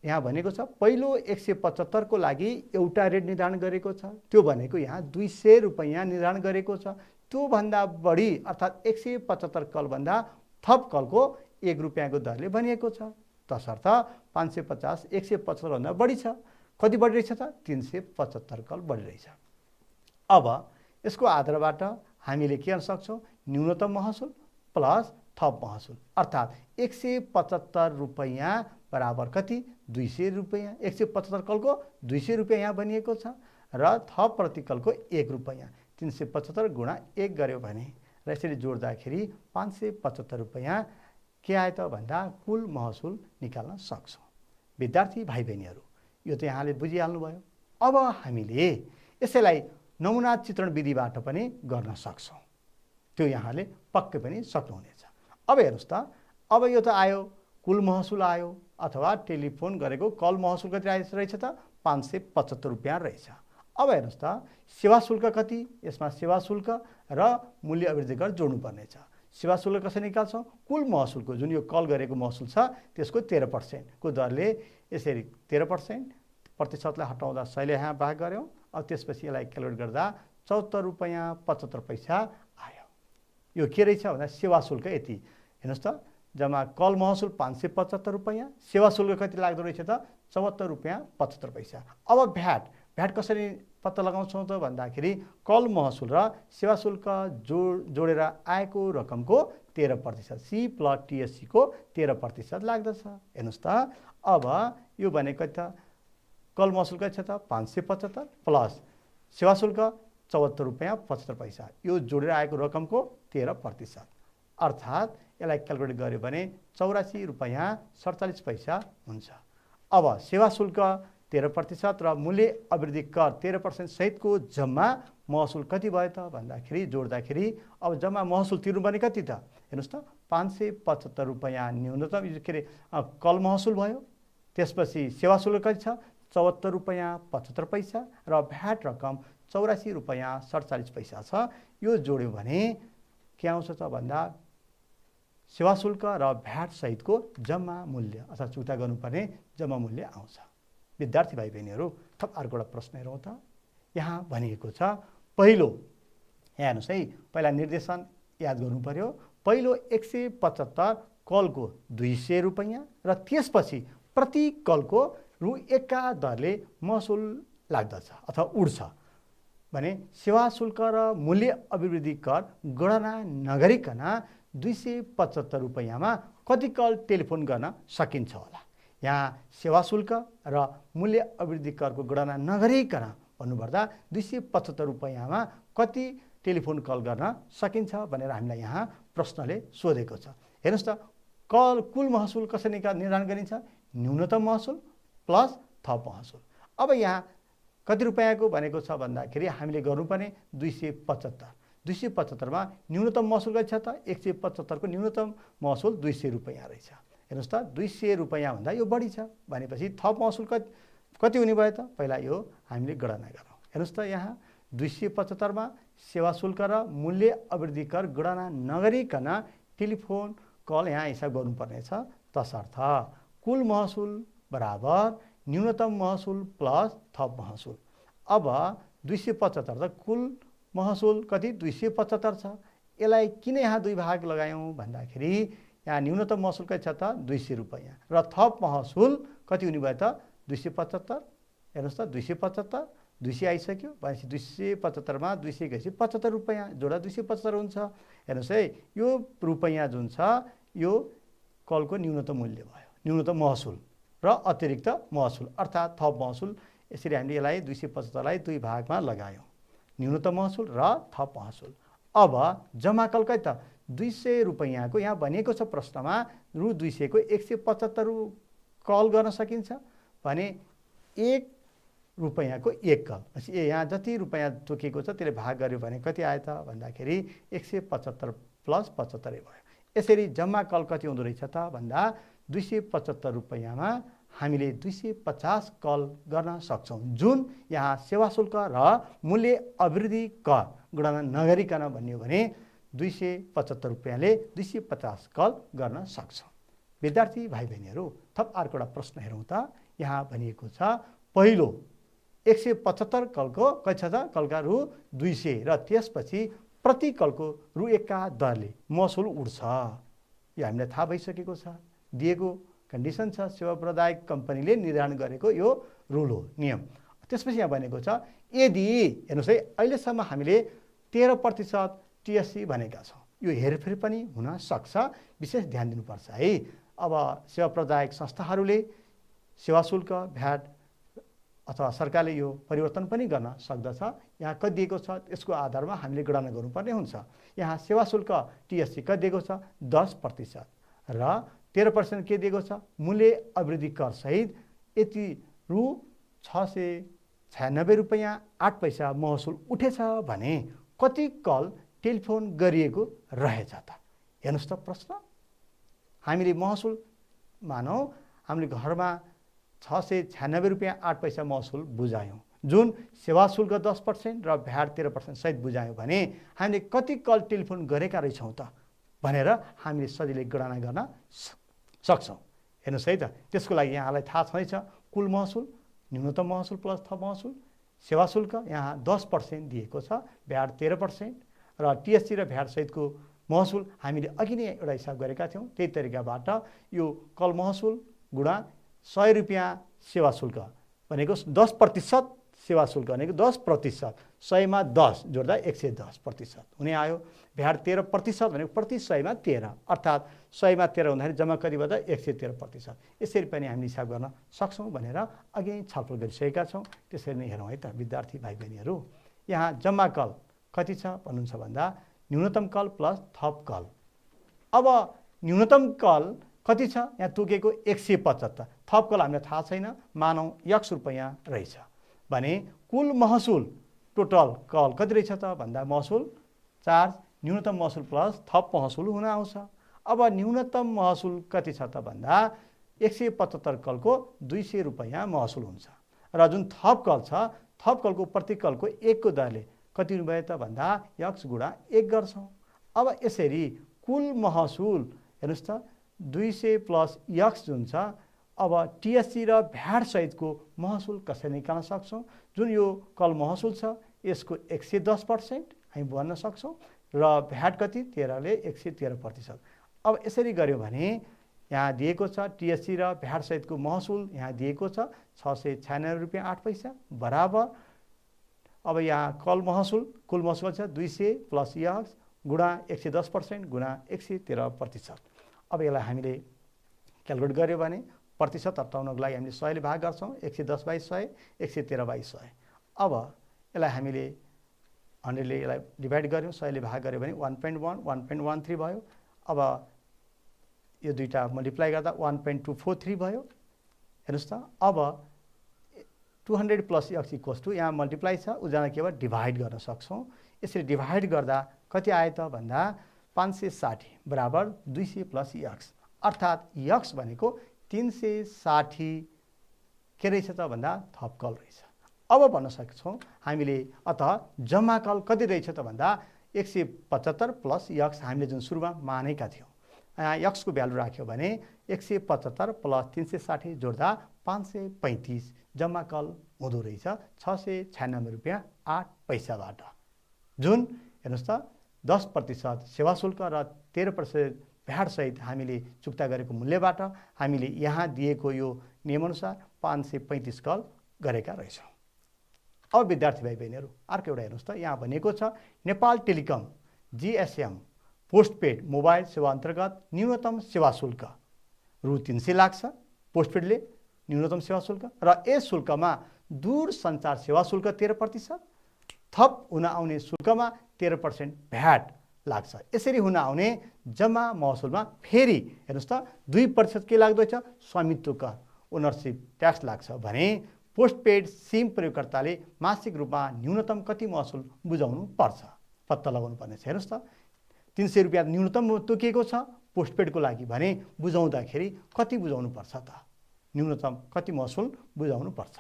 यहाँ भनेको छ पहिलो 175 को लागि एउटा रेट निर्धारण गरेको छ, त्यो भनेको यहाँ 200 रुपैयाँ निर्धारण गरेको छ। त्योभन्दा बढी अर्थात् 175 कलभन्दा थप कलको 1 रुपैयाँको दरले बनिएको छ। तसर्थ 550 175 भन्दा बढी छ। कति बढी रहेछ त? 375 कल बढी रहेछ। अब यसको आधारबाट हामीले के गर्न सक्छौँ? न्यूनतम महसुल प्लस थप महसुल, अर्थात् 175 रुपैयाँ बराबर कति? 200 रुपैयाँ। 175 कलको 200 रुपैयाँ यहाँ बनिएको छ र थप प्रति कलको 1 रुपैयाँ। 375 गुणा 1 गर्यो भने र यसरी जोड्दाखेरि 575 रुपैयाँ के आयो त भन्दा कुल महसुल निकाल्न सक्छौँ। विद्यार्थी भाइ बहिनीहरू, यो त यहाँले बुझिहाल्नुभयो। अब हामीले यसैलाई नमुना चित्रण विधिबाट पनि गर्न सक्छौँ, त्यो यहाँले पक्कै पनि सक्नुहुनेछ। अब हेर्नुहोस् त, अब यो त आयो कुल महसुल आयो, अथवा टेलिफोन गरेको कल महसुल कति रहेछ त? 575 रुपैयाँ रहेछ। अब हेर्नुहोस् त, सेवा शुल्क कति? यसमा सेवा शुल्क र मूल्य अभिवृद्धि कर जोड्नुपर्नेछ। सेवा शुल्क कसरी निकाल्छौँ? कुल महसुलको जुन यो कल गरेको महसुल छ त्यसको 13% को दरले यसरी 13% प्रतिशतलाई हटाउँदा 100 ले यहाँ भाग गऱ्यौँ। अब त्यसपछि यसलाई क्यालकुलेट गर्दा 74 रुपैयाँ 75 पैसा आयो। यो के रहेछ भन्दा सेवा शुल्क यति। हेर्नुहोस् त, जम्मा कल महसुल 575 रुपैयाँ, सेवा शुल्क कति लाग्दो रहेछ त? 74 रुपैयाँ 75 पैसा। अब भ्याट कसरी पत्ता लगाउँछौँ त भन्दाखेरि कल महसुल र सेवा शुल्क जोडेर आएको रकमको 13%, सी प्लस टिएससी को 13% लाग्दछ। हेर्नुहोस् त, अब यो भनेको त कल महसुल कति छ त? 575 प्लस सेवा शुल्क 74 रुपैयाँ 75 पैसा, यो जोडेर आएको रकमको 13%, अर्थात् यसलाई क्यालकुलेट गर्यो भने 84 रुपैयाँ 47 पैसा हुन्छ। अब सेवा शुल्क 13% र मूल्य अभिवृद्धि कर 13% सहितको जम्मा महसुल कति भयो त भन्दाखेरि जोड्दाखेरि अब जम्मा महसुल तिर्नुपर्ने कति त? हेर्नुहोस् त, 575 रुपैयाँ न्यूनतम के अरे कल महसुल भयो। त्यसपछि सेवा शुल्क कति छ? 74 रुपैयाँ 75 पैसा र भ्याट रकम 84 रुपैयाँ 47 पैसा छ। यो जोड्यो भने के आउँछ त भन्दा सेवा शुल्क र भ्याट सहितको जम्मा मूल्य अथवा चुक्ता गर्नुपर्ने जम्मा मूल्य आउँछ। विद्यार्थी भाइ बहिनीहरू, थप अर्को एउटा प्रश्न हेरौँ त। यहाँ भनिएको छ पहिलो, यहाँ हेर्नुहोस् है, पहिला निर्देशन याद गर्नु पर्यो। पहिलो 175 कलको 200 रुपैयाँ र त्यसपछि प्रति कलको रु1 का दरले महसुल लाग्दछ अथवा उड्छ भने सेवा शुल्क र मूल्य अभिवृद्धि कर गणना नगरिकन 275 रुपैयाँमा कति कल टेलिफोन गर्न सकिन्छ होला। यहाँ सेवा शुल्क र मूल्य अभिवृद्धि करको गणना नगरिकन भन्नुपर्दा 275 रुपैयाँमा कति टेलिफोन कल गर्न सकिन्छ भनेर हामीलाई यहाँ प्रश्नले सोधेको छ। हेर्नुहोस् त कुल महसुल कसरी निर्धारण गरिन्छ? न्यूनतम महसुल प्लस थप महसुल। अब यहाँ कति रुपैयाँको भनेको छ भन्दाखेरि हामीले गर्नुपर्ने 275 मा न्यूनतम महसुल कति छ त? 175 को न्यूनतम महसुल 200 रुपैयाँ रहेछ। हेर्नुहोस् त 200 रुपैयाँ भन्दा यो बढी छ भनेपछि थप महसुल कति हुने भयो त? पहिला यो हामीले गणना गरौँ। हेर्नुहोस् त यहाँ 275 मा सेवा शुल्क र मूल्य अभिवृद्धि कर गणना नगरिकन टेलिफोन कल यहाँ हिसाब गर्नुपर्ने छ। तसर्थ कुल महसुल बराबर न्यूनतम महसुल प्लस थप महसुल। अब 275 त कुल महसुल कति? 275 छ। यसलाई किन यहाँ दुई भाग लगायौँ भन्दाखेरि यहाँ न्यूनतम महसुल कति छ त? 200 रुपैयाँ र थप महसुल कति हुने भयो त? 275। हेर्नुहोस् त 275 200 आइसक्यो भनेपछि 275 मा 200 गएपछि 75 रुपैयाँ जोडा 275 हुन्छ। हेर्नुहोस् है यो रुपैयाँ जुन छ यो कलको न्यूनतम मूल्य भयो, न्यूनतम महसुल र अतिरिक्त महसुल अर्थात् थप महसुल। यसरी हामीले यसलाई 275 लाई दुई भागमा लगायौँ, न्यूनतम महसुल र थप महसुल। अब जम्मा कल कति त? 200 रुपैयाँको यहाँ भनिएको छ प्रश्नमा रु 200 को 175 कल गर्न सकिन्छ भने 1 रुपैयाँको 1 कल। यहाँ जति रुपैयाँ तोकिएको छ त्यसले भाग गर्यो भने कति आयो त भन्दाखेरि 175 प्लस 75 भयो। यसरी जम्मा कल कति हुँदो रहेछ त भन्दा 275 रुपैयाँमा हामीले 250 कल गर्न सक्छौँ, जुन यहाँ सेवा शुल्क र मूल्य अभिवृद्धि कर गणना नगरिकन भन्यो भने 275 रुपैयाँले 250 कल गर्न सक्छौँ। विद्यार्थी भाइ बहिनीहरू थप अर्को एउटा प्रश्न हेरौँ त। यहाँ भनिएको छ पहिलो 175 कलको कति छ त? कलका रु 200 र त्यसपछि प्रति कलको रु1 का दरले महसुल उड्छ। यो हामीलाई थाहा भइसकेको छ, दिएको कन्डिसन छ, सेवा प्रदायक कम्पनीले निर्धारण गरेको यो रुल हो, नियम। त्यसपछि यहाँ भनेको छ यदि हेर्नुहोस् है अहिलेसम्म हामीले 13% टिएससी भनेका छौँ, यो हेरफेर पनि हुन सक्छ, विशेष ध्यान दिनुपर्छ है। अब सेवा प्रदायक संस्थाहरूले सेवा शुल्क भ्याट अथवा सरकारले यो परिवर्तन पनि गर्न सक्दछ। यहाँ कति दिएको छ यसको आधारमा हामीले गणना गर्नुपर्ने हुन्छ। यहाँ सेवा शुल्क टिएससी कति दिएको छ? 10% र 13% के दिएको छ? मूल्य अभिवृद्धि कर सहित यति रु 696 रुपैयाँ 8 पैसा महसुल उठेछ भने कति कल टेलिफोन गरिएको रहेछ त? हेर्नुहोस् त प्रश्न। हामीले महसुल मानौँ हामीले घरमा 696 रुपैयाँ 8 पैसा महसुल बुझायौँ, जुन सेवा शुल्क 10% र भ्याट 13% सहित बुझायौँ भने हामीले कति कल टेलिफोन गरेका रहेछौँ त भनेर हामीले सजिलै गणना गर्न सक्छौँ। हेर्नुहोस् है त, त्यसको लागि यहाँलाई थाहा छँदैछ कुल महसुल, न्यूनतम महसुल प्लस थप महसुल, सेवा शुल्क यहाँ 10% दिएको छ, भ्याट 13% र टिएससी र भ्याट सहितको महसुल हामीले अघि नै एउटा हिसाब गरेका थियौँ। त्यही तरिकाबाट यो कल महसुल गुणा 100 रुपैयाँ सेवा शुल्क भनेको 10% सेवा शुल्क भनेको 10%, 100 मा 10 जोड्दा 110% हुने आयो। भ्याट 13% भनेको प्रति 100 मा 13 अर्थात् 100 मा 13 हुँदाखेरि जम्मा कति भन्दा 113%। यसरी पनि हामीले हिसाब गर्न सक्छौँ भनेर अघि छलफल गरिसकेका छौँ। त्यसरी नै हेरौँ है त विद्यार्थी भाइ बहिनीहरू। यहाँ जम्मा कल कति छ भन्नुहुन्छ भन्दा न्यूनतम कल प्लस थप कल। अब न्यूनतम कल कति छ? यहाँ तोकेको 175, थप कल हामीलाई थाहा छैन, मानौँ X रुपैयाँ रहेछ भने कुल महसुल टोटल कल कति रहेछ त भन्दा महसुल चार्ज न्यूनतम महसुल प्लस थप महसुल हुन आउँछ। अब न्यूनतम महसुल कति छ त भन्दा 175 कलको 200 रुपैयाँ महसुल हुन्छ र जुन थप कल छ थप कलको प्रति कलको 1 को दरले कति हुनुभयो त भन्दा X गुणा 1 गर्छौँ। अब यसरी कुल महसुल हेर्नुहोस् त 200 प्लस X जुन छ, अब टिएससी र भ्याट सहितको महसुल कसरी निकाल्न सक्छौँ? जुन यो कल महसुल छ यसको 110% हामी भन्न सक्छौँ र भ्याट कति 13 ले 113%। अब यसरी गर्यो भने यहाँ दिएको छ टिएससी र भ्याट सहितको महसुल यहाँ दिएको छ 696 रुपियाँ 8 पैसा बराबर। अब यहाँ कुल महसुल छ 200 प्लस यक्स गुणा 110% गुणा 113%। अब यसलाई हामीले क्यालकुलेट गर्यो भने प्रतिशत हटाउनको लागि हामीले 100 ले भाग गर्छौँ। 110/100 113/100। अब यसलाई हामीले 100 ले यसलाई डिभाइड गर्यौँ, 100 ले भाग गर्यो भने 1.1 1.13 भयो। अब यो दुईटा मल्टिप्लाई गर्दा 1.243 भयो। हेर्नुस् त अब 200 प्लस x इक्वल्स टू यहाँ मल्टिप्लाई छ, उजना केवल डिभाइड गर्न सक्छौँ। यसरी डिभाइड गर्दा कति आयो त भन्दा 560 बराबर 200 प्लस x, अर्थात् x भनेको 360 के रहेछ त भन्दा थपकल रहेछ। अब भन्न सक्छौँ हामीले अत जम्माकल कति रहेछ त भन्दा 175 प्लस x हामीले जुन सुरुमा मानेका थियौँ। यहाँ x को भ्यालु राख्यो भने 175 प्लस 360 जोड्दा 535 जम्माकल हुँदो रहेछ 696 रुपियाँ 8 पैसाबाट, जुन हेर्नुहोस् त 10% सेवा शुल्क र 13% भ्याट सहित हामीले चुक्ता गरेको मूल्यबाट हामीले यहाँ दिएको यो नियमअनुसार 535 कल गरेका रहेछौँ। अब विद्यार्थी भाइ बहिनीहरू अर्को एउटा हेर्नुहोस् त, यहाँ भनेको छ Nepal telecom GSM postpaid mobile सेवा अन्तर्गत न्यूनतम सेवा शुल्क रु 300 लाग्छ पोस्टपेडले न्यूनतम सेवा शुल्क, र यस शुल्कमा दूरसञ्चार सेवा शुल्क 13%, थप हुन आउने शुल्कमा 13% भ्याट लाग्छ। यसरी हुन आउने जम्मा महसुलमा फेरि हेर्नुहोस् त 2% के लाग्दछ स्वामित्व कर ओनरसिप ट्याक्स लाग्छ भने पोस्टपेड सिम प्रयोगकर्ताले मासिक रूपमा न्यूनतम कति महसुल बुझाउनु पर्छ पत्ता लगाउनु पर्ने छ। हेर्नुहोस् त 300 रुपियाँ न्यूनतम तोकिएको छ पोस्टपेडको लागि भने बुझाउँदाखेरि कति बुझाउनु पर्छ त, न्यूनतम कति महसुल बुझाउनु पर्छ।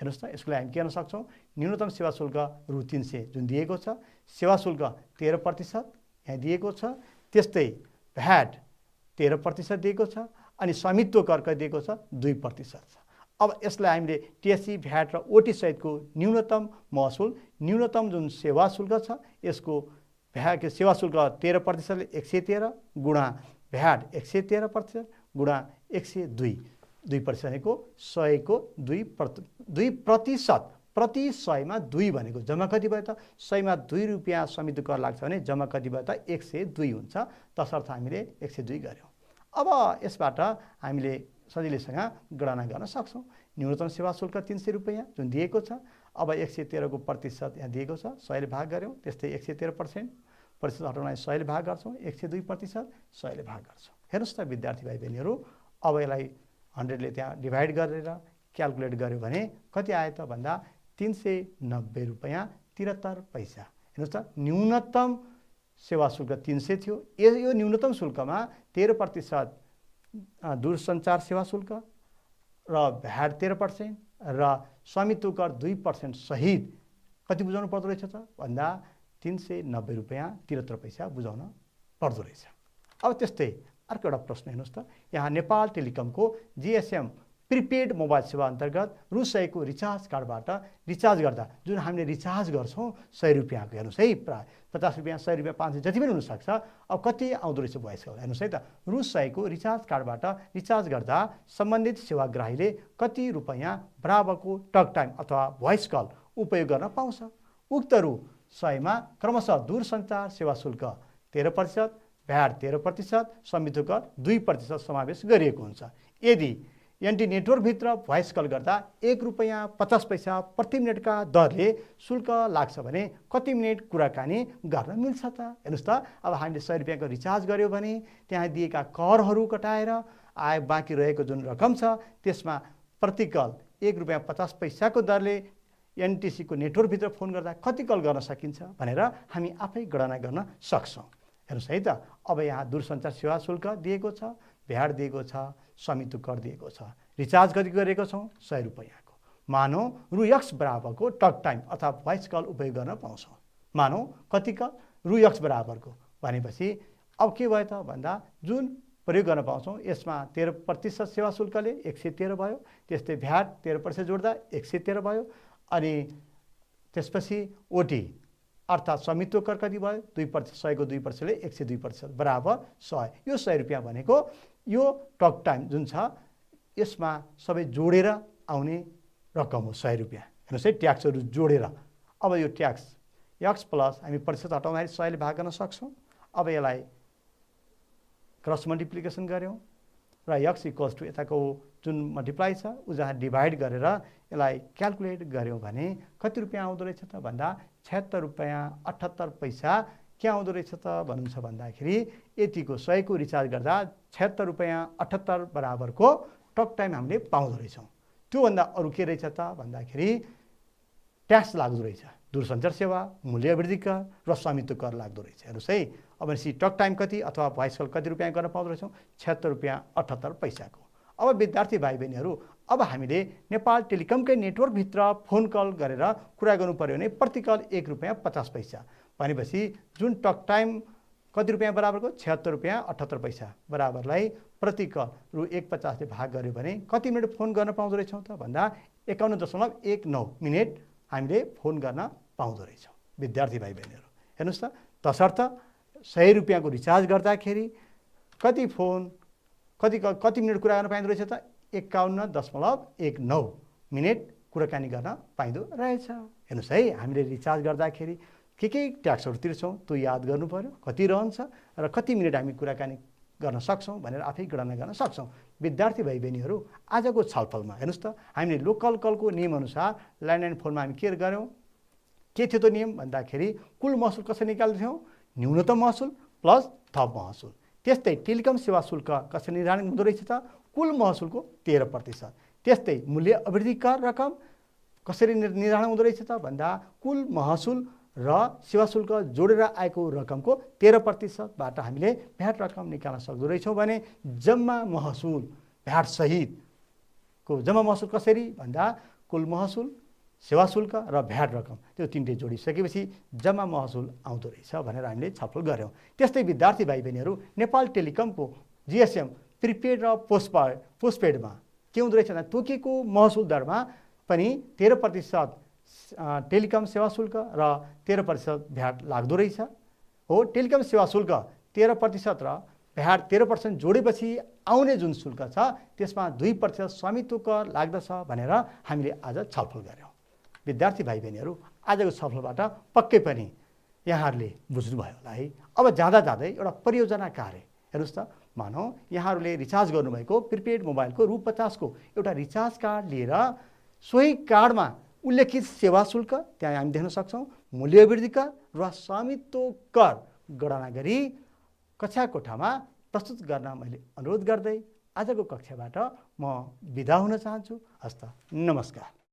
हेर्नुहोस् त यसको लागि हामी के गर्न सक्छौँ, न्यूनतम सेवा शुल्क रु 300 जुन दिएको छ, सेवा शुल्क 13% यहाँ दिएको छ, त्यस्तै भ्याट 13% दिएको छ, अनि स्वामित्व कर कति दिएको छ 2% छ। अब यसलाई हामीले टिएससी भ्याट र ओटी सहितको न्यूनतम महसुल, न्यूनतम जुन सेवा शुल्क छ यसको भ्याट सेवा शुल्क 13% 113 गुणा भ्याट 113% गुणा 102 2% भनेको 100 को 2% प्रति 100 मा 2 भनेको जम्मा कति भयो त 100 मा 2 रुपियाँ स्वामित्व कर लाग्छ भने जम्मा कति भयो त 102 हुन्छ। तसर्थ हामीले 102 गर्यौँ। अब यसबाट हामीले सजिलैसँग गणना गर्न सक्छौँ। न्यूनतम सेवा शुल्क 300 रुपियाँ जुन दिएको छ, अब 113 को प्रतिशत यहाँ दिएको छ 100 ले भाग गर्यौँ, त्यस्तै 113% प्रतिशत हटाउन 100 ले भाग गर्छौँ, 102% 100 ले भाग गर्छौँ। हेर्नुहोस् त विद्यार्थी भाइ बहिनीहरू, अब यसलाई 100 ले त्यहाँ डिभाइड गरेर क्यालकुलेट गर्यो भने कति आयो त भन्दा 390 रुपियाँ 73 पैसा। हेर्नुहोस् त न्यूनतम सेवा शुल्क 300 थियो, यो न्यूनतम शुल्कमा 13% दूरसञ्चार सेवा शुल्क र भ्याट 13% र स्वामित्व कर 2% सहित कति बुझाउनु पर्दो रहेछ त भन्दा 390 रुपियाँ 73 पैसा बुझाउन पर्दो रहेछ। अब त्यस्तै अर्को एउटा प्रश्न हेर्नुहोस् त, यहाँ नेपाल टेलिकमको जीएसएम प्रिपेड मोबाइल सेवा अन्तर्गत रु 100 को रिचार्ज कार्डबाट रिचार्ज गर्दा जुन हामीले रिचार्ज गर्छौँ 100 रुपियाँको, हेर्नुहोस् है, प्राय 50 रुपियाँ 100 रुपियाँ 500 जति पनि हुनसक्छ। अब कति आउँदो रहेछ भोइस कल, हेर्नुहोस् है त, रु 100 को रिचार्ज कार्डबाट रिचार्ज गर्दा सम्बन्धित सेवाग्राहीले कति रुपियाँ बराबरको टक टाइम अथवा भोइस कल उपयोग गर्न पाउँछ। उक्त रु 100 मा क्रमशः दूरसञ्चार सेवा शुल्क 13%, भ्याट 13%, स्वामित्व कर 2% समावेश गरिएको हुन्छ। यदि एनटी नेटवर्कभित्र भोइस कल गर्दा 1 रुपियाँ 50 पैसा प्रति मिनटका दरले शुल्क लाग्छ भने कति मिनट कुराकानी गर्न मिल्छ त। हेर्नुहोस् त, अब हामीले 100 रुपियाँको रिचार्ज गर्यो भने त्यहाँ दिएका करहरू कटाएर आए बाँकी रहेको जुन रकम छ त्यसमा प्रतिकल 1 रुपियाँ 50 पैसाको दरले एनटिसीको नेटवर्कभित्र फोन गर्दा कति कल गर्न सकिन्छ भनेर हामी आफै गणना गर्न सक्छौँ। हेर्नुहोस् है त, अब यहाँ दूरसञ्चार सेवा शुल्क दिएको छ, भ्याट दिएको छ, स्वामित्व कर दिएको छ, रिचार्ज कति गरेको छौँ 100 रुपियाँको। मानौ रु x बराबरको टक टाइम अथवा भोइस कल उपयोग गर्न पाउँछौँ। मानौ कति कल रु x बराबरको भनेपछि अब के भयो त भन्दा जुन प्रयोग गर्न पाउँछौँ यसमा 13% सेवा शुल्कले 113 भयो, त्यस्तै भ्याट 13% जोड्दा 113 भयो, अनि त्यसपछि ओटी अर्थात् स्वामित्व कर कति भयो 2%, 100 को 2%ले 102% बराबर 100। यो 100 रुपियाँ भनेको यो टक टाइम जुन छ यसमा सबै जोडेर आउने रकम हो 100 रुपियाँ। हेर्नुहोस् है, ट्याक्सहरू जोडेर। अब यो ट्याक्स एक्स प्लस हामी प्रतिशत हटाउँदाखेरि 100 ले भाग गर्न सक्छौँ। अब यसलाई क्रस मल्टिप्लिकेसन गऱ्यौँ र एक्स इक्वल्स टु यताको जुन मल्टिप्लाई छ उ जहाँ डिभाइड गरेर यसलाई क्यालकुलेट गऱ्यौँ भने कति रुपियाँ आउँदो रहेछ त भन्दा 76 रुपियाँ 78 पैसा के आउँदो रहेछ त भन्नुहुन्छ भन्दाखेरि यतिको 100 को रिचार्ज गर्दा 76 रुपियाँ 78 बराबरको टक टाइम हामीले पाउँदो रहेछौँ। त्योभन्दा अरू के रहेछ त भन्दाखेरि ट्याक्स लाग्दो रहेछ, दूरसञ्चार सेवा, मूल्य वृद्धि कर र स्वामित्व कर लाग्दो रहेछ। हेर्नुहोस् है, अब भनेपछि टक टाइम कति अथवा भोइस कल कति रुपियाँ गर्न पाउँदो रहेछौँ 76 रुपियाँ 78 पैसाको। अब विद्यार्थी भाइ बहिनीहरू, अब हामीले नेपाल टेलिकमकै नेटवर्कभित्र फोन कल गरेर कुरा गर्नु पर्यो भने प्रति कल 1 रुपियाँ 50 पैसा भनेपछि जुन टक टाइम कति रुपियाँ बराबरको 76 रुपियाँ 78 पैसा बराबरलाई प्रति कल रु 1.50 ले भाग गर्यो भने कति मिनट फोन गर्न पाउँदो रहेछौँ त भन्दा 51.19 मिनट हामीले फोन गर्न पाउँदो रहेछौँ। विद्यार्थी भाइ बहिनीहरू हेर्नुहोस् त, तसर्थ 100 रुपियाँको रिचार्ज गर्दाखेरि कति फोन कति मिनट कुरा गर्न पाइँदो रहेछ त 51.19 मिनट कुराकानी गर्न पाइँदो रहेछ। हेर्नुहोस् है, हामीले रिचार्ज गर्दाखेरि के ट्याक्सहरू तिर्छौँ त्यो याद गर्नु पर्यो, कति रहन्छ र कति मिनट हामी कुराकानी गर्न सक्छौँ भनेर आफै गणना गर्न सक्छौँ। विद्यार्थी भाइ बहिनीहरू, आजको छलफलमा हेर्नुहोस् त, हामीले लोकल कलको नियमअनुसार ल्यान्डलाइन फोनमा हामी के गर्यौँ, के थियो त्यो नियम भन्दाखेरि कुल महसुल कसरी निकाल्थ्यौँ, न्यूनतम महसुल प्लस थप महसुल। त्यस्तै टेलिकम सेवा शुल्क कसरी निर्धारण हुँदो रहेछ त, कुल महसुलको 13%। त्यस्तै मूल्य अभिवृद्धि कर रकम कसरी निर्धारण हुँदो रहेछ त भन्दा कुल महसुल र सेवा शुल्क जोडेर आएको रकमको 13%बाट हामीले भ्याट रकम निकाल्न सक्दो रहेछौँ भने जम्मा महसुल भ्याट सहितको जम्मा महसुल कसरी भन्दा कुल महसुल, सेवा शुल्क र भ्याट रकम त्यो तीनटै जोडिसकेपछि जम्मा महसुल आउँदो रहेछ भनेर हामीले छलफल गऱ्यौँ। त्यस्तै विद्यार्थी भाइ बहिनीहरू, नेपाल टेलिकमको जिएसएम प्रिपेड र पोस्टपेडमा के हुँदो रहेछ भने तोकेको महसुल दरमा पनि 13% टेलिकम सेवा शुल्क र 13% भ्याट लाग्दो रहेछ हो। टेलिकम सेवा शुल्क 13% र भ्याट 13% जोडेपछि आउने जुन शुल्क छ त्यसमा 2% स्वामित्व कर लाग्दछ भनेर हामीले आज छलफल गऱ्यौँ। विद्यार्थी भाइ बहिनीहरू, आजको छलफलबाट पक्कै पनि यहाँहरूले बुझ्नुभयो होला है। अब जाँदा जाँदै एउटा परियोजना कार्य हेर्नुहोस् त, मानौ यहाँहरूले रिचार्ज गर्नुभएको प्रिपेड मोबाइलको रु 50 को एउटा रिचार्ज कार्ड लिएर सोही कार्डमा उल्लेखित सेवा शुल्क त्यहाँ हामी देख्न सक्छौँ, मूल्य वृद्धि कर र स्वामित्व कर गणना गरी कक्षा कोठामा प्रस्तुत गर्न मैले अनुरोध गर्दै आजको कक्षाबाट म बिदा हुन चाहन्छु। हस्त नमस्कार।